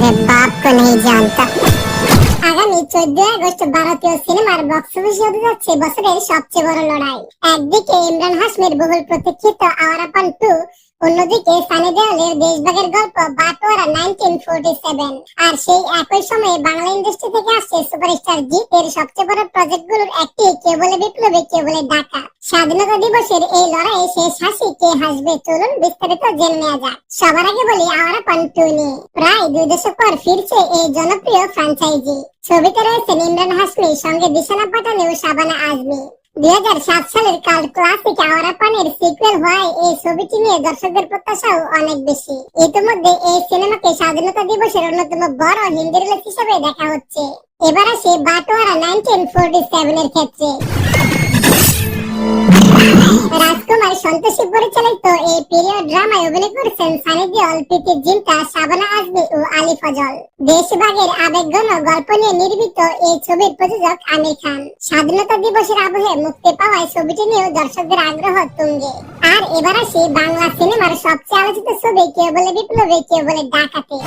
मेरे बाप को नहीं जानता। আগামী 14 আগস্ট ভারতীয় সিনেমার বক্স অফিসে হতে যাচ্ছে বছরের সবচেয়ে বড় লড়াই। একদিকে ইমরান হাশমির বহুল প্রতীক্ষিত আওয়ারা পান 2, অন্যদিকে সানি দেওলের দেশভাগের গল্প বাটোয়ারা 1947। আর সেই একই সময়ে বাংলা ইন্ডাস্ট্রি থেকে আসছে সুপারস্টার জিতের সবচেয়ে বড় প্রজেক্টগুলোর একটি, কেউ বলে বিপ্লবী, কেউ বলে ডাকা। স্বাধীনতা দিবসের এই লড়াইয়ে শেষ হাসি কে হাসবে, চলুন বিস্তারিত জেনে নেওয়া যাক। সবার আগে বলি আওয়ারা পান 2 নিয়ে। প্রায় 2 দশক পর ফিরছে এই জনপ্রিয় ফ্র্যাঞ্চাইজি। ছবিতে রয়েছেন ইমরান হাশমি, সঙ্গে দিশানা পাঠানি ও শাবানা আজমি। 2007 সালের কাল্ট ক্লাসিক আওয়ারা পানের সিকুয়েল হওয়ায় এই ছবিটি নিয়ে দর্শকদের প্রত্যাশাও অনেক বেশি। ইতিমধ্যে এই সিনেমাকে স্বাধীনতা দিবসের অন্যতম বড় হিন্দি রিলিজ হিসেবে দেখা হচ্ছে। এবার আসে বাটোয়ারা 1947 এর ক্ষেত্রে। রাজকুমার সন্তোষী পরিচালিত এই পিরিয়ড ড্রামায় অভিনয় করেছেন সানি দেওল, প্রীতি জিন্টা, শাবানা আজমি ও আলী ফজল। দেশভাগের আবেগঘন গল্প নিয়ে নির্মিত এই ছবির প্রযোজক আমির খান। স্বাধীনতা দিবসের আবহে মুক্তি পাওয়ায় ছবিটি নিয়েও দর্শকদের আগ্রহ তুঙ্গে। আর এবার আসি বাংলা সিনেমার সবচেয়ে আলোচিত ছবি কেউ বলে বিপ্লবী, কেউ বলে ডাকাতি।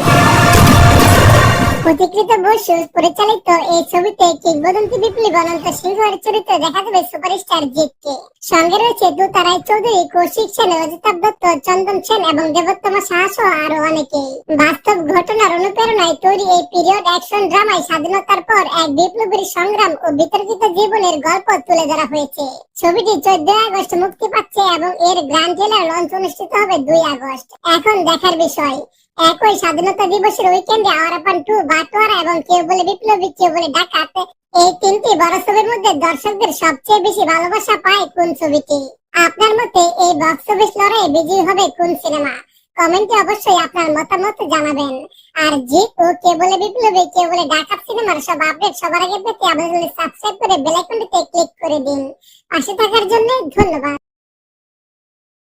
প্রতিকৃত বসু পরিচালিত এই ছবিতে কিংবদন্তি বিপ্লবী অনন্ত সিংহের চরিত্রে দেখা যাবে সুপারস্টার জিতকে। সঙ্গে রয়েছে তুতারাই চৌধুরী, কৌশিক সেন, অজিতাভ দত্ত, চন্দন সেন এবং দেবোত্তমা সাহা সহ আরো অনেকেই। বাস্তব ঘটনার অনুপ্রেরণায় তৈরি এই পিরিয়ড অ্যাকশন ড্রামায় স্বাধীনতার পর এক বিপ্লবীর সংগ্রাম ও বিতর্কিত জীবনের গল্প তুলে ধরা হয়েছে। ছবিটি 14 আগস্ট মুক্তি পাচ্ছে এবং এর গ্র্যান্ড ট্রেলার লঞ্চ অনুষ্ঠিত হবে 2 আগস্ট। এখন দেখার বিষয়, একই স্বাধীনতা দিবসের উইকেন্ডে আওয়ারা পান 2, বাটোয়ারা এবং কেউ বলে বিপ্লবী, কেউ বলে ডাকাত, এই 3টি বড় ছবির মধ্যে দর্শকদের সবচেয়ে বেশি ভালোবাসা পায় কোন ছবিটি? আপনার মতে এই বক্স অফিস লড়াইয়ে বিজয়ী হবে কোন সিনেমা? কমেন্টে অবশ্যই আপনার মতামত জানাবেন। আর জিত ও কে বলে বিপ্লবী, কে বলে ডাকাত সিনেমার সব আপডেট সবার আগে পেতে আমাদের সাবস্ক্রাইব করে বেল আইকনটিতে ক্লিক করে দিন। পাশে থাকার জন্য ধন্যবাদ।